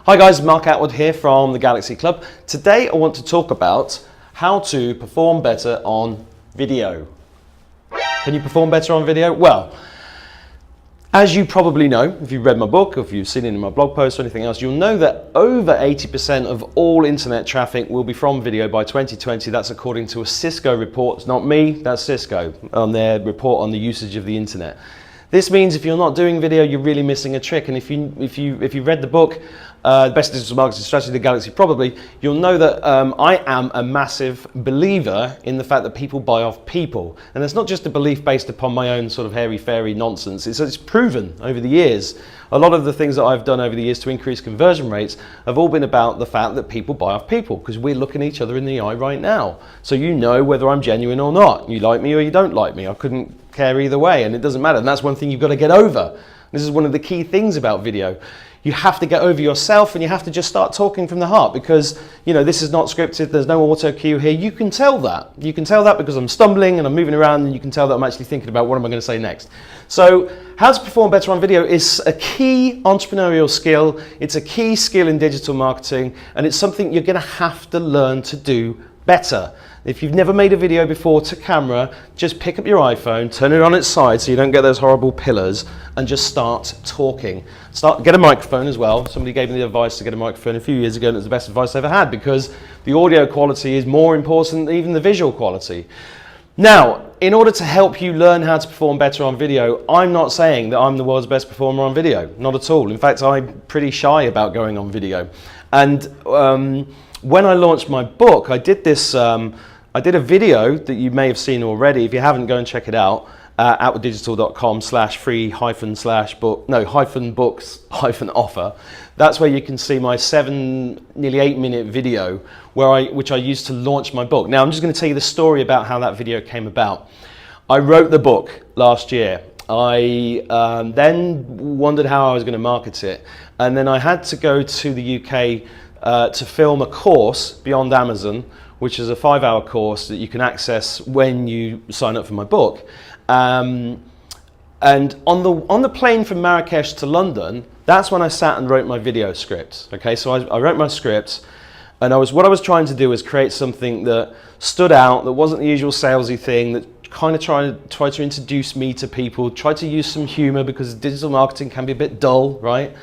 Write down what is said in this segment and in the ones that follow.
Hi guys, Mark Atwood here from the Galaxy Club. Today I want to talk about how to perform better on video. Can you perform better on video? Well, as you probably know, if you've read my book, or if you've seen it in my blog post or anything else, you'll know that over 80% of all internet traffic will be from video by 2020. That's according to a Cisco report. It's not me, that's Cisco on their report on the usage of the internet. This means if you're not doing video, you're really missing a trick. And if you've read the book, The Best Digital Marketing Strategy of the Galaxy, probably, you'll know that I am a massive believer in the fact that people buy off people. And it's not just a belief based upon my own sort of hairy-fairy nonsense. It's proven over the years. A lot of the things that I've done over the years to increase conversion rates have all been about the fact that people buy off people, because we're looking each other in the eye right now. So you know whether I'm genuine or not. You like me or you don't like me. I couldn't care either way, and it doesn't matter. And that's one thing you've got to get over. This is one of the key things about video. You have to get over yourself, and you have to just start talking from the heart, because you know this is not scripted. There's no auto cue here. You can tell that. You can tell that because I'm stumbling and I'm moving around, and you can tell that I'm actually thinking about what am I going to say next. So how to perform better on video is a key entrepreneurial skill. It's a key skill in digital marketing, and it's something you're going to have to learn to do better. If you've never made a video before to camera, just pick up your iPhone, turn it on its side so you don't get those horrible pillars, and just start talking. Get a microphone as well. Somebody gave me the advice to get a microphone a few years ago, and it's the best advice I ever had, because the audio quality is more important than even the visual quality. Now, in order to help you learn how to perform better on video, I'm not saying that I'm the world's best performer on video, not at all. In fact, I'm pretty shy about going on video. And when I launched my book, I did this. I did a video that you may have seen already. If you haven't, go and check it out. outwarddigital.com/free-books-offer. That's where you can see my nearly 8-minute video which I used to launch my book. Now I'm just going to tell you the story about how that video came about. I wrote the book last year. I then wondered how I was going to market it, and then I had to go to the UK to film a course beyond Amazon, which is a 5-hour course that you can access when you sign up for my book. And on the plane from Marrakesh to London, that's when I sat and wrote my video script. Okay, so I wrote my script, and what I was trying to do was create something that stood out, that wasn't the usual salesy thing, that kind of tried to introduce me to people, tried to use some humor, because digital marketing can be a bit dull, right?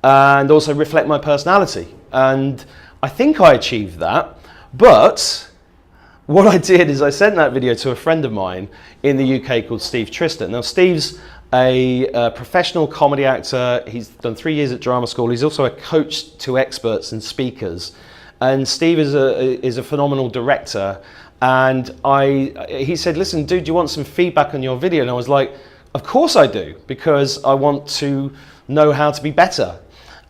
And also reflect my personality. And I think I achieved that. But what I did is I sent that video to a friend of mine in the UK called Steve Trister. Now Steve's a professional comedy actor. He's done 3 years at drama school. He's also a coach to experts and speakers. And Steve is a phenomenal director. And he said, listen, dude, do you want some feedback on your video? And I was like, of course I do, because I want to know how to be better.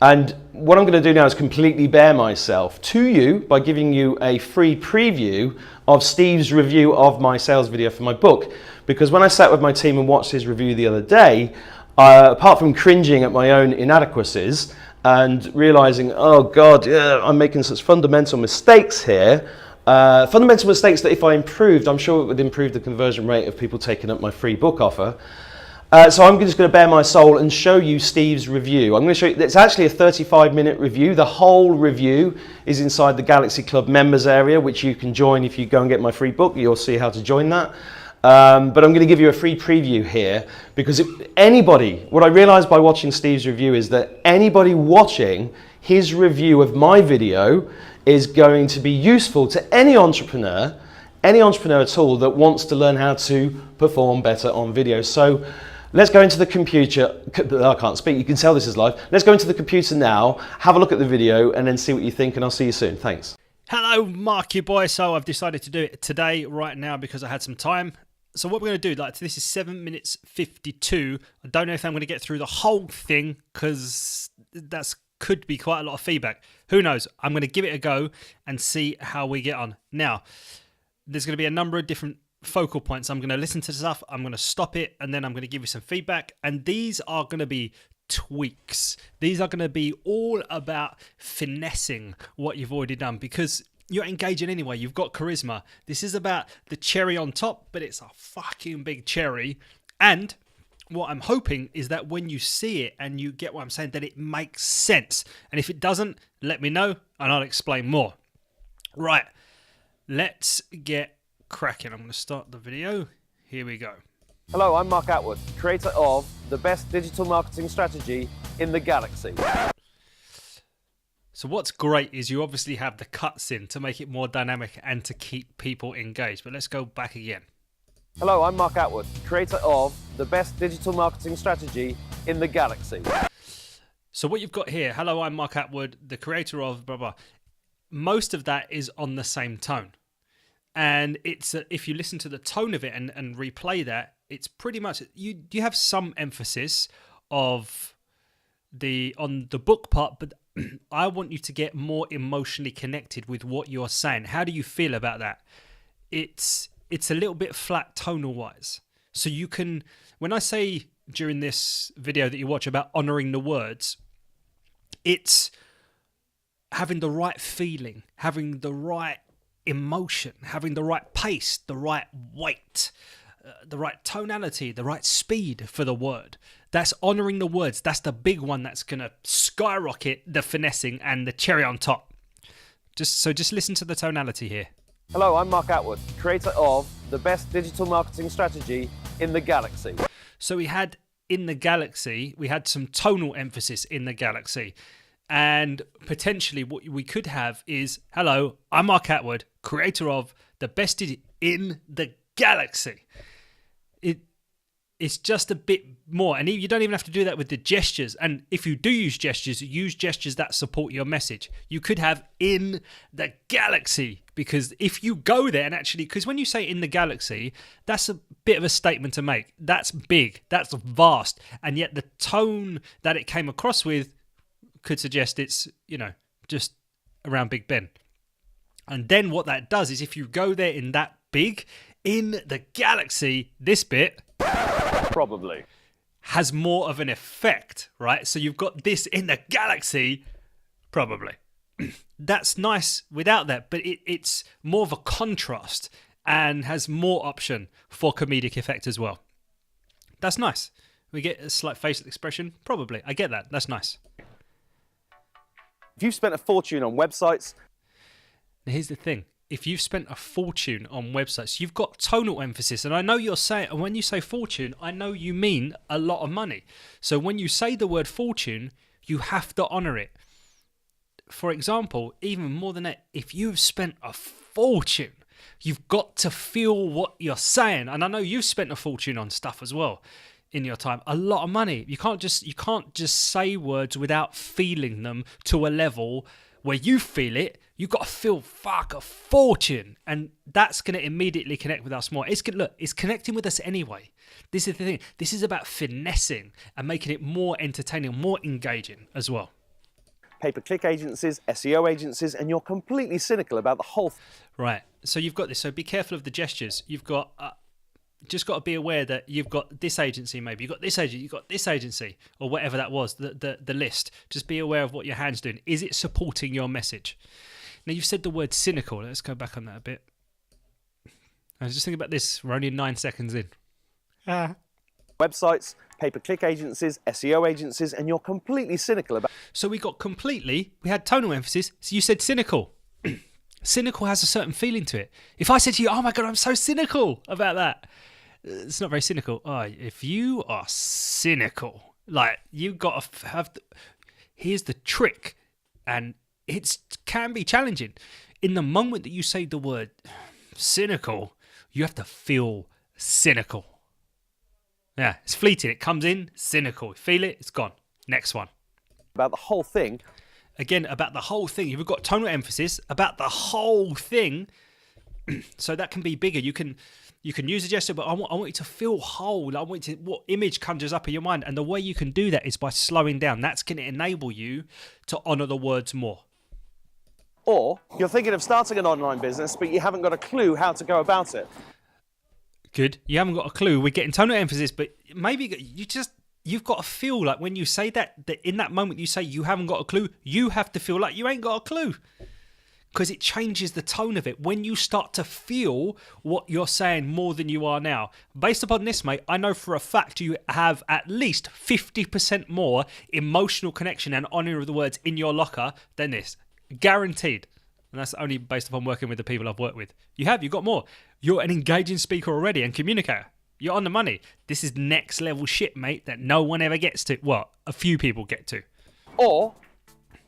And what I'm going to do now is completely bare myself to you by giving you a free preview of Steve's review of my sales video for my book. Because when I sat with my team and watched his review the other day, apart from cringing at my own inadequacies and realizing, oh God, yeah, I'm making such fundamental mistakes here, fundamental mistakes that if I improved, I'm sure it would improve the conversion rate of people taking up my free book offer. So I'm just going to bare my soul and show you Steve's review. I'm going to show you, it's actually a 35-minute review. The whole review is inside the Galaxy Club members area, which you can join if you go and get my free book. You'll see how to join that. But I'm going to give you a free preview here, because what I realized by watching Steve's review is that anybody watching his review of my video is going to be useful to any entrepreneur at all that wants to learn how to perform better on video. So let's go into the computer. I can't speak, you can tell this is live. Let's go into the computer now, have a look at the video, and then see what you think, and I'll see you soon. Thanks. Hello, Mark, your boy. So I've decided to do it today, right now, because I had some time. So what we're going to do, this is 7 minutes 52. I don't know if I'm going to get through the whole thing, because could be quite a lot of feedback. Who knows? I'm going to give it a go and see how we get on. Now, there's going to be a number of different focal points. I'm going to listen to stuff, I'm going to stop it, and then I'm going to give you some feedback. And these are going to be tweaks. These are going to be all about finessing what you've already done, because you're engaging anyway. You've got charisma. This is about the cherry on top, but it's a fucking big cherry. And what I'm hoping is that when you see it and you get what I'm saying, that it makes sense. And if it doesn't, let me know and I'll explain more. Right, let's get cracking. I'm going to start the video. Here we go. Hello, I'm Mark Atwood, creator of the best digital marketing strategy in the galaxy. So what's great is you obviously have the cuts in to make it more dynamic and to keep people engaged. But let's go back again. Hello, I'm Mark Atwood, creator of the best digital marketing strategy in the galaxy. So what you've got here, hello, I'm Mark Atwood, the creator of blah, blah. Most of that is on the same tone. And it's if you listen to the tone of it and replay that, it's pretty much, you have some emphasis of on the book part, but I want you to get more emotionally connected with what you're saying. How do you feel about that? It's a little bit flat tonal wise. So you can, when I say during this video that you watch about honoring the words, it's having the right feeling, having the right emotion, having the right pace, the right weight, the right tonality, the right speed for the word. That's honoring the words. That's the big one that's going to skyrocket the finessing and the cherry on top. Just listen to the tonality here. Hello, I'm Mark Atwood, creator of the best digital marketing strategy in the galaxy. So we had in the galaxy, we had some tonal emphasis in the galaxy. And potentially what we could have is, hello, I'm Mark Atwood, creator of the best in the galaxy. It's just a bit more. And you don't even have to do that with the gestures. And if you do use gestures that support your message. You could have in the galaxy, because if you go there and actually, because when you say in the galaxy, that's a bit of a statement to make. That's big, that's vast. And yet the tone that it came across with could suggest it's, just around Big Ben. And then what that does is if you go there in that big, in the galaxy, this bit Probably has more of an effect, right? So you've got this in the galaxy, probably. That's nice without that, but it's more of a contrast and has more option for comedic effect as well. That's nice. We get a slight facial expression, probably. I get that. That's nice. if you've spent a fortune on websites. Now here's the thing. If you've spent a fortune on websites, you've got tonal emphasis. And I know you're saying, and when you say fortune, I know you mean a lot of money. So when you say the word fortune, you have to honor it. For example, even more than that, if you've spent a fortune, you've got to feel what you're saying. And I know you've spent a fortune on stuff as well in your time. A lot of money. You can't just say words without feeling them to a level where you feel it. You've got to feel a fortune. And that's going to immediately connect with us more. It's connecting with us anyway. This is the thing. This is about finessing and making it more entertaining, more engaging as well. Pay-per-click agencies, SEO agencies, and you're completely cynical about the whole Right. So you've got this. So be careful of the gestures. You've got just got to be aware that you've got this agency, maybe you've got this agency, you've got this agency, or whatever that was, the list. Just be aware of what your hand's doing. Is it supporting your message? Now you've said the word cynical. Let's go back on that a bit. I was just thinking about this. We're only 9 seconds in. websites, pay-per-click agencies, SEO agencies, and you're completely cynical about. So we had tonal emphasis. So you said cynical. Cynical has a certain feeling to it. If I said to you, oh my God, I'm so cynical about that. It's not very cynical. Oh, if you are cynical, like you've got to have, here's the trick. And it can be challenging. In the moment that you say the word cynical, you have to feel cynical. Yeah, it's fleeting. It comes in, cynical. You feel it, it's gone. Next one. About the whole thing. Again, about the whole thing. You've got tonal emphasis about the whole thing. So that can be bigger. You can use a gesture, but I want you to feel whole. I want you to, what image conjures up in your mind. And the way you can do that is by slowing down. That's going to enable you to honour the words more. Or you're thinking of starting an online business, but you haven't got a clue how to go about it. Good. You haven't got a clue. We're getting tonal emphasis, but maybe you've got to feel like when you say that in that moment you say you haven't got a clue, you have to feel like you ain't got a clue. because it changes the tone of it when you start to feel what you're saying more than you are now. Based upon this, mate, I know for a fact you have at least 50% more emotional connection and honour of the words in your locker than this. Guaranteed. And that's only based upon working with the people I've worked with. You've got more. You're an engaging speaker already and communicator. You're on the money. This is next level shit, mate, that no one ever gets to. Well, a few people get to. Or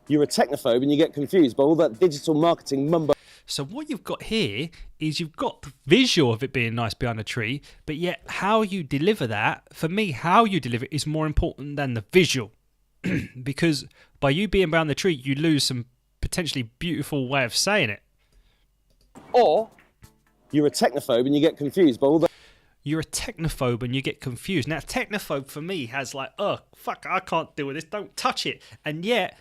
you're a technophobe and you get confused by all that digital marketing mumbo. So what you've got here is you've got the visual of it being nice behind a tree, but yet how you deliver that, for me, how you deliver it is more important than the visual. Because by you being behind the tree, you lose some potentially beautiful way of saying it. Or you're a technophobe and you get confused by all that. You're a technophobe and you get confused. Now, technophobe for me has like, oh, fuck, I can't deal with this. Don't touch it. And yet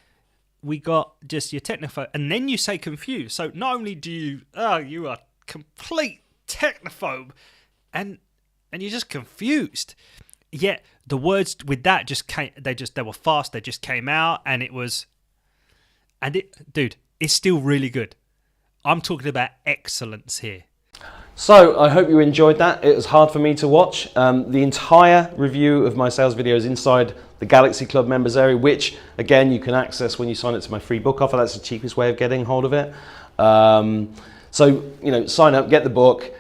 we got just your technophobe, and then you say confused. So not only do you, you are complete technophobe, and you're just confused. Yet the words with that just came. They were fast. They just came out, and it was, dude, it's still really good. I'm talking about excellence here. So I hope you enjoyed that. It was hard for me to watch. The entire review of my sales videos inside the Galaxy Club members area, which again you can access when you sign up to my free book offer. That's the cheapest way of getting hold of it. So sign up, get the book,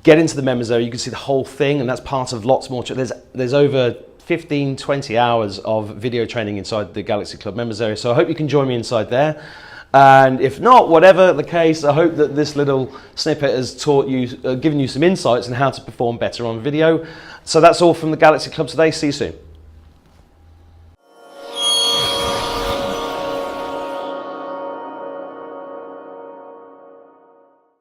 get into the members area. You can see the whole thing, and that's part of lots more. There's over 15, 20 hours of video training inside the Galaxy Club members area. So I hope you can join me inside there. And if not, whatever the case, I hope that this little snippet has taught you, given you some insights on how to perform better on video. So that's all from the Galaxy Club today. See you soon.